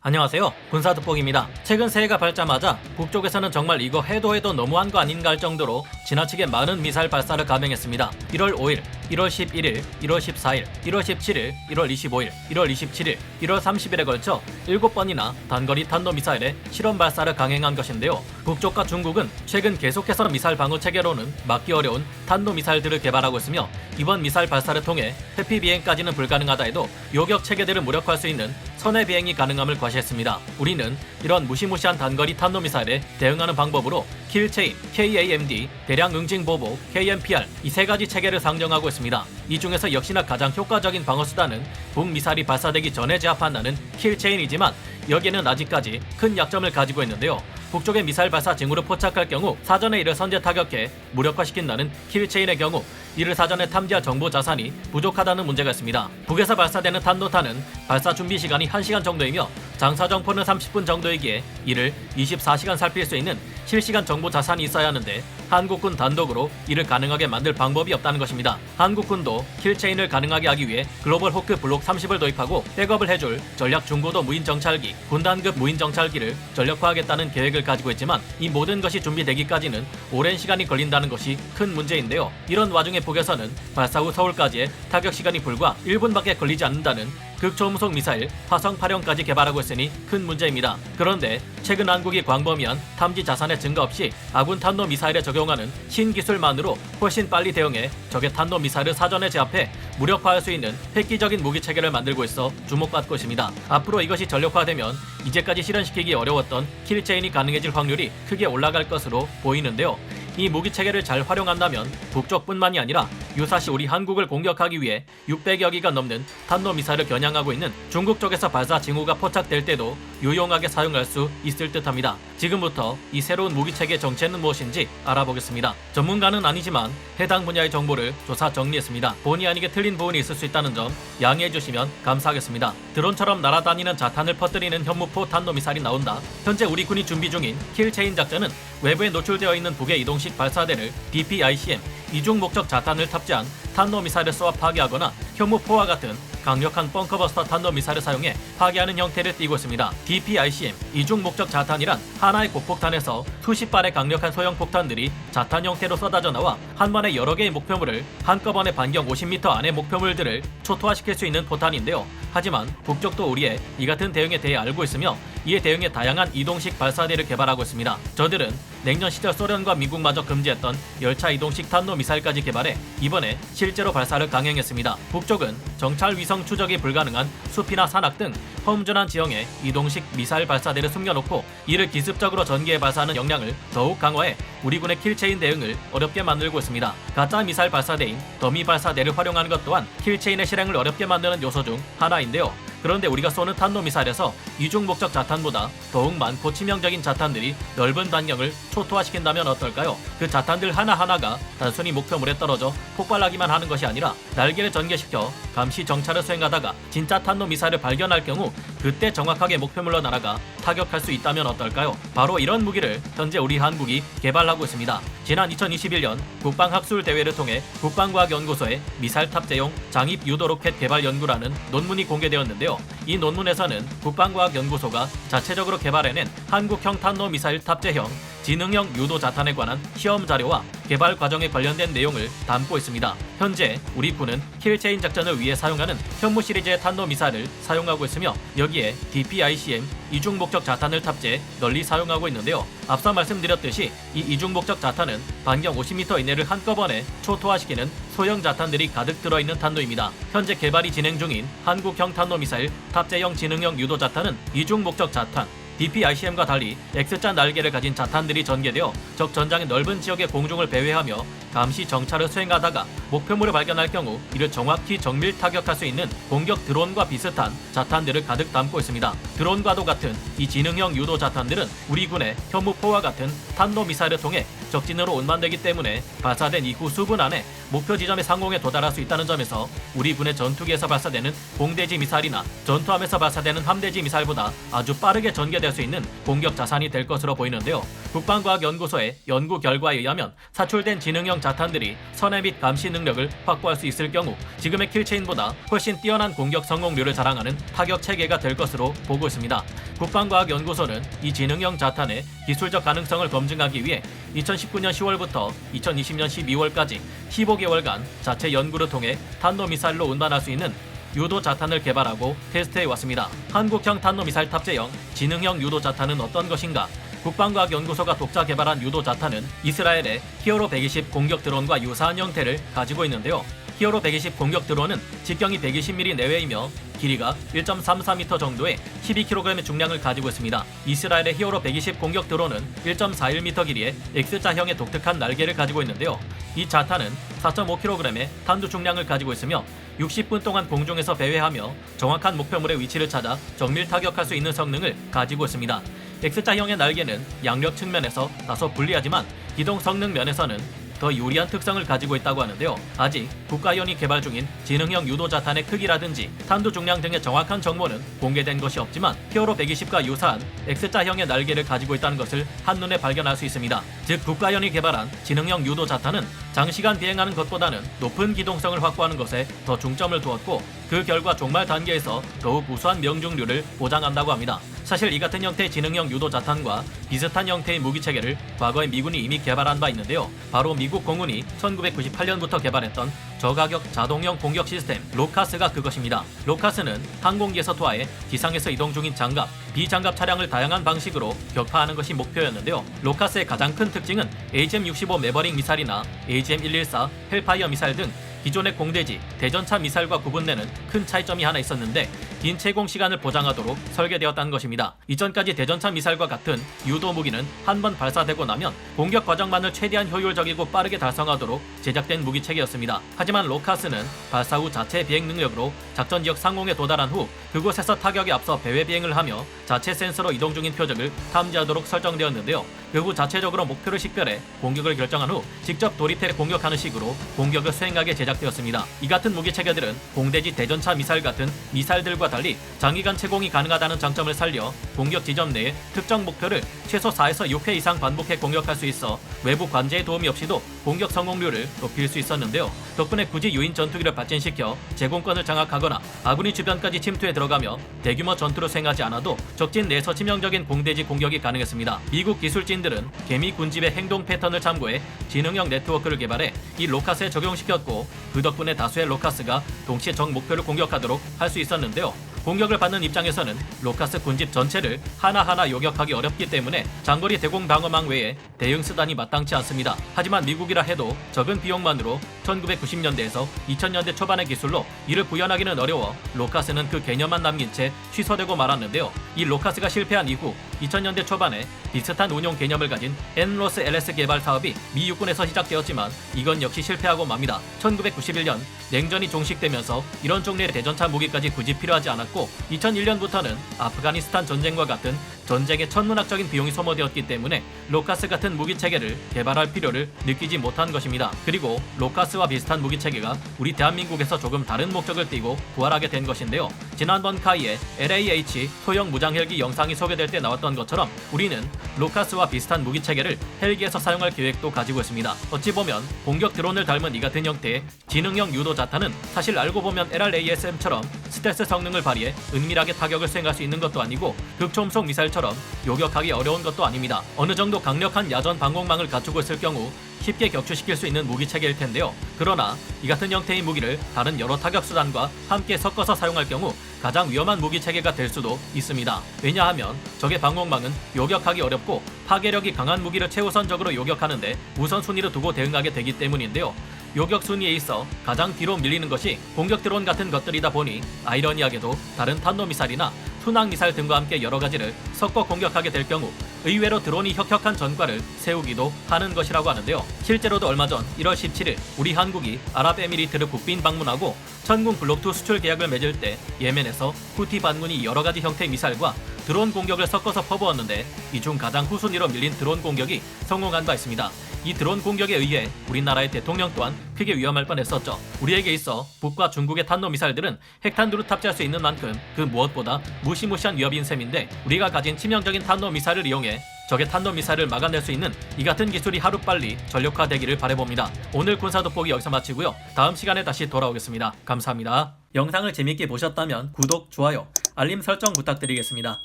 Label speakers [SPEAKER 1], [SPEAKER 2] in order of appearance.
[SPEAKER 1] 안녕하세요. 군사돋보기입니다. 최근 새해가 밝자마자 북쪽에서는 정말 이거 해도 너무한 거 아닌가 할 정도로 지나치게 많은 미사일 발사를 감행했습니다. 1월 5일, 1월 11일, 1월 14일, 1월 17일, 1월 25일, 1월 27일, 1월 30일에 걸쳐 7번이나 단거리 탄도미사일의 실험 발사를 강행한 것인데요. 북쪽과 중국은 최근 계속해서 미사일 방어 체계로는 막기 어려운 탄도미사일들을 개발하고 있으며 이번 미사일 발사를 통해 회피 비행까지는 불가능하다 해도 요격 체계들을 무력화할 수 있는 선의 비행이 가능함을 과시했습니다. 우리는 이런 무시무시한 단거리 탄도미사일에 대응하는 방법으로 킬체인, KAMD, 대량 응징 보복, KMPR 이 세 가지 체계를 상정하고 있습니다. 이 중에서 역시나 가장 효과적인 방어수단은 북미사일이 발사되기 전에 제압한다는 킬체인이지만 여기에는 아직까지 큰 약점을 가지고 있는데요. 북쪽의 미사일 발사 징후를 포착할 경우 사전에 이를 선제 타격해 무력화시킨다는 킬체인의 경우 이를 사전에 탐지할 정보 자산이 부족하다는 문제가 있습니다. 북에서 발사되는 탄도탄은 발사 준비 시간이 1시간 정도이며 장사정포는 30분 정도이기에 이를 24시간 살필 수 있는 실시간 정보 자산이 있어야 하는데 한국군 단독으로 이를 가능하게 만들 방법이 없다는 것입니다. 한국군도 킬체인을 가능하게 하기 위해 글로벌 호크 블록 30을 도입하고 백업을 해줄 전략 중고도 무인 정찰기, 군단급 무인 정찰기를 전력화하겠다는 계획을 가지고 있지만 이 모든 것이 준비되기까지는 오랜 시간이 걸린다는 것이 큰 문제인데요. 이런 와중에 북에서는 발사 후 서울까지의 타격 시간이 불과 1분밖에 걸리지 않는다는 극초음속 미사일 화성 8형까지 개발하고 있으니 큰 문제입니다. 그런데 최근 한국이 광범위한 탐지 자산의 증가 없이 아군 탄도 미사일에 적용하는 신기술만으로 훨씬 빨리 대응해 적의 탄도 미사일을 사전에 제압해 무력화할 수 있는 획기적인 무기 체계를 만들고 있어 주목받고 있습니다. 앞으로 이것이 전력화되면 이제까지 실현시키기 어려웠던 킬체인이 가능해질 확률이 크게 올라갈 것으로 보이는데요. 이 무기 체계를 잘 활용한다면 북쪽뿐만이 아니라 유사시 우리 한국을 공격하기 위해 600여 기가 넘는 탄도미사일을 겨냥하고 있는 중국 쪽에서 발사 징후가 포착될 때도 유용하게 사용할 수 있을 듯합니다. 지금부터 이 새로운 무기 체계의 정체는 무엇인지 알아보겠습니다. 전문가는 아니지만 해당 분야의 정보를 조사 정리했습니다. 본의 아니게 틀린 부분이 있을 수 있다는 점 양해해 주시면 감사하겠습니다. 드론처럼 날아다니는 자탄을 퍼뜨리는 현무포 탄도미사일이 나온다. 현재 우리 군이 준비 중인 킬체인 작전은 외부에 노출되어 있는 북의 이동식 발사대를 DPICM 이중 목적 자탄을 탑재한 탄도미사일을 쏘아 파괴하거나 현무포와 같은 강력한 벙커버스터 탄도미사일을 사용해 파괴하는 형태를 띠고 있습니다. DPICM 이중 목적 자탄이란 하나의 고폭탄에서 수십 발의 강력한 소형 폭탄들이 자탄 형태로 쏟아져 나와 한 번에 여러 개의 목표물을 한꺼번에 반경 50m 안의 목표물들을 초토화시킬 수 있는 포탄인데요. 하지만 북쪽도 우리의 이 같은 대응에 대해 알고 있으며 이에 대응해 다양한 이동식 발사대를 개발하고 있습니다. 저들은 냉전 시절 소련과 미국마저 금지했던 열차 이동식 탄도미사일까지 개발해 이번에 실제로 발사를 강행했습니다. 북쪽은 정찰 위성 추적이 불가능한 숲이나 산악 등 험준한 지형에 이동식 미사일 발사대를 숨겨놓고 이를 기습적으로 전기에 발사하는 역량을 더욱 강화해 우리 군의 킬체인 대응을 어렵게 만들고 있습니다. 가짜 미사일 발사대인 더미 발사대를 활용하는 것 또한 킬체인의 실행을 어렵게 만드는 요소 중 하나인데요. 그런데 우리가 쏘는 탄도미사일에서 이중 목적 자탄보다 더욱 많고 치명적인 자탄들이 넓은 반경을 초토화시킨다면 어떨까요? 그 자탄들 하나하나가 단순히 목표물에 떨어져 폭발하기만 하는 것이 아니라 날개를 전개시켜 감시 정찰을 수행하다가 진짜 탄도미사일을 발견할 경우 그때 정확하게 목표물로 날아가 타격할 수 있다면 어떨까요? 바로 이런 무기를 현재 우리 한국이 개발하고 있습니다. 지난 2021년 국방학술대회를 통해 국방과학연구소의 미사일 탑재용 장입 유도 로켓 개발 연구라는 논문이 공개되었는데요. 이 논문에서는 국방과학연구소가 자체적으로 개발해낸 한국형 탄도미사일 탑재형 지능형 유도 자탄에 관한 시험 자료와 개발 과정에 관련된 내용을 담고 있습니다. 현재 우리 군은 킬체인 작전을 위해 사용하는 현무 시리즈의 탄도미사일을 사용하고 있으며 여기에 DPICM 이중 목적 자탄을 탑재해 널리 사용하고 있는데요. 앞서 말씀드렸듯이 이 이중 목적 자탄은 반경 50m 이내를 한꺼번에 초토화시키는 소형 자탄들이 가득 들어있는 탄도입니다. 현재 개발이 진행 중인 한국형 탄도미사일 탑재형 지능형 유도 자탄은 이중 목적 자탄 DPICM과 달리 X자 날개를 가진 자탄들이 전개되어 적 전장의 넓은 지역의 공중을 배회하며 감시 정찰을 수행하다가 목표물을 발견할 경우 이를 정확히 정밀 타격할 수 있는 공격 드론과 비슷한 자탄들을 가득 담고 있습니다. 드론과도 같은 이 지능형 유도 자탄들은 우리 군의 현무포와 같은 탄도미사일을 통해 적진으로 운반되기 때문에 발사된 이후 수분 안에 목표 지점의 상공에 도달할 수 있다는 점에서 우리 군의 전투기에서 발사되는 공대지 미사일이나 전투함에서 발사되는 함대지 미사일보다 아주 빠르게 전개될 수 있는 공격 자산이 될 것으로 보이는데요. 국방과학연구소의 연구 결과에 의하면 사출된 지능형 자탄들이 선회 및 감시 능력을 확보할 수 있을 경우 지금의 킬체인보다 훨씬 뛰어난 공격 성공률을 자랑하는 타격 체계가 될 것으로 보고 있습니다. 국방과학연구소는 이 지능형 자탄의 기술적 가능성을 검증하기 위해 2019년 10월부터 2020년 12월까지 15개월간 자체 연구를 통해 탄도미사일로 운반할 수 있는 유도 자탄을 개발하고 테스트해 왔습니다. 한국형 탄도미사일 탑재형 지능형 유도 자탄은 어떤 것인가? 국방과학연구소가 독자 개발한 유도 자탄은 이스라엘의 히어로 120 공격 드론과 유사한 형태를 가지고 있는데요. 히어로 120 공격 드론은 직경이 120mm 내외이며 길이가 1.34m 정도의 12kg의 중량을 가지고 있습니다. 이스라엘의 히어로 120 공격 드론은 1.41m 길이의 X자형의 독특한 날개를 가지고 있는데요. 이 자탄은 4.5kg의 탄두 중량을 가지고 있으며 60분 동안 공중에서 배회하며 정확한 목표물의 위치를 찾아 정밀 타격할 수 있는 성능을 가지고 있습니다. X자형의 날개는 양력 측면에서 다소 불리하지만 기동 성능 면에서는 더 유리한 특성을 가지고 있다고 하는데요. 아직 국가연이 개발 중인 지능형 유도 자탄의 크기라든지 탄두 중량 등의 정확한 정보는 공개된 것이 없지만 히어로 120과 유사한 X자형의 날개를 가지고 있다는 것을 한눈에 발견할 수 있습니다. 즉 국가연이 개발한 지능형 유도 자탄은 장시간 비행하는 것보다는 높은 기동성을 확보하는 것에 더 중점을 두었고 그 결과 종말 단계에서 더욱 우수한 명중률을 보장한다고 합니다. 사실 이 같은 형태의 지능형 유도 자탄과 비슷한 형태의 무기체계를 과거에 미군이 이미 개발한 바 있는데요. 바로 미국 공군이 1998년부터 개발했던 저가격 자동형 공격 시스템 로카스가 그것입니다. 로카스는 항공기에서 투하해 기상에서 이동 중인 장갑, 비장갑 차량을 다양한 방식으로 격파하는 것이 목표였는데요. 로카스의 가장 큰 특징은 AGM-65 매버릭 미사일이나 AGM-114 헬파이어 미사일 등 기존의 공대지, 대전차 미사일과 구분되는 큰 차이점이 하나 있었는데 긴 채공 시간을 보장하도록 설계되었다는 것입니다. 이전까지 대전차 미사일과 같은 유도 무기는 한 번 발사되고 나면 공격 과정만을 최대한 효율적이고 빠르게 달성하도록 제작된 무기 체계였습니다. 하지만 로카스는 발사 후 자체 비행 능력으로 작전 지역 상공에 도달한 후 그곳에서 타격에 앞서 배회 비행을 하며 자체 센서로 이동 중인 표적을 탐지하도록 설정되었는데요. 그 후 자체적으로 목표를 식별해 공격을 결정한 후 직접 돌입해 공격하는 식으로 공격을 수행하게 제작되었습니다. 이 같은 무기 체계들은 공대지 대전차 미사일 같은 미사일들과 달리 장기간 채공이 가능하다는 장점을 살려 공격 지점 내에 특정 목표를 최소 4에서 6회 이상 반복해 공격할 수 있어 외부 관제의 도움이 없이도 공격 성공률을 높일 수 있었는데요. 덕분에 굳이 유인 전투기를 발진시켜 제공권을 장악하거나 아군이 주변까지 침투해 들어가며 대규모 전투를 수행하지 않아도 적진 내에서 치명적인 공대지 공격이 가능했습니다. 미국 기술진들은 개미 군집의 행동 패턴을 참고해 지능형 네트워크를 개발해 이 로카스에 적용시켰고 그 덕분에 다수의 로카스가 동시에 적 목표를 공격하도록 할 수 있었는데요. 공격을 받는 입장에서는 로카스 군집 전체를 하나하나 요격하기 어렵기 때문에 장거리 대공 방어망 외에 대응 수단이 마땅치 않습니다. 하지만 미국이라 해도 적은 비용만으로 1990년대에서 2000년대 초반의 기술로 이를 구현하기는 어려워 로카스는 그 개념만 남긴 채 취소되고 말았는데요. 이 로카스가 실패한 이후 2000년대 초반에 비슷한 운용 개념을 가진 엔로스 LS 개발 사업이 미 육군에서 시작되었지만 이건 역시 실패하고 맙니다. 1991년 냉전이 종식되면서 이런 종류의 대전차 무기까지 굳이 필요하지 않았고 2001년부터는 아프가니스탄 전쟁과 같은 전쟁에 천문학적인 비용이 소모되었기 때문에 로카스 같은 무기체계를 개발할 필요를 느끼지 못한 것입니다. 그리고 로카스와 비슷한 무기체계가 우리 대한민국에서 조금 다른 목적을 띠고 부활하게 된 것인데요. 지난번 카이의 LAH 소형 무장헬기 영상이 소개될 때 나왔던 것처럼 우리는 로카스와 비슷한 무기체계를 헬기에서 사용할 계획도 가지고 있습니다. 어찌 보면 공격 드론을 닮은 이 같은 형태의 지능형 유도 자탄은 사실 알고 보면 LRASM처럼 스텔스 성능을 발휘해 은밀하게 타격을 수행할 수 있는 것도 아니고 극초음속 미사일처럼 요격하기 어려운 것도 아닙니다. 어느 정도 강력한 야전 방공망을 갖추고 있을 경우 쉽게 격추시킬 수 있는 무기 체계일 텐데요. 그러나 이 같은 형태의 무기를 다른 여러 타격 수단과 함께 섞어서 사용할 경우 가장 위험한 무기 체계가 될 수도 있습니다. 왜냐하면 적의 방공망은 요격하기 어렵고 파괴력이 강한 무기를 최우선적으로 요격하는데 우선순위로 두고 대응하게 되기 때문인데요. 요격 순위에 있어 가장 뒤로 밀리는 것이 공격 드론 같은 것들이다 보니 아이러니하게도 다른 탄도미사일이나 순항미사일 등과 함께 여러 가지를 섞어 공격하게 될 경우 의외로 드론이 혁혁한 전과를 세우기도 하는 것이라고 하는데요. 실제로도 얼마 전 1월 17일 우리 한국이 아랍에미리트를 국빈 방문하고 천군 블록2 수출 계약을 맺을 때 예멘에서 후티 반군이 여러 가지 형태의 미사일과 드론 공격을 섞어서 퍼부었는데 이 중 가장 후순위로 밀린 드론 공격이 성공한 바 있습니다. 이 드론 공격에 의해 우리나라의 대통령 또한 크게 위험할 뻔했었죠. 우리에게 있어 북과 중국의 탄도미사일들은 핵탄두를 탑재할 수 있는 만큼 그 무엇보다 무시무시한 위협인 셈인데 우리가 가진 치명적인 탄도미사일을 이용해 적의 탄도미사일을 막아낼 수 있는 이 같은 기술이 하루빨리 전력화되기를 바라봅니다. 오늘 군사돋보기 여기서 마치고요. 다음 시간에 다시 돌아오겠습니다. 감사합니다. 영상을 재밌게 보셨다면 구독, 좋아요, 알림 설정 부탁드리겠습니다.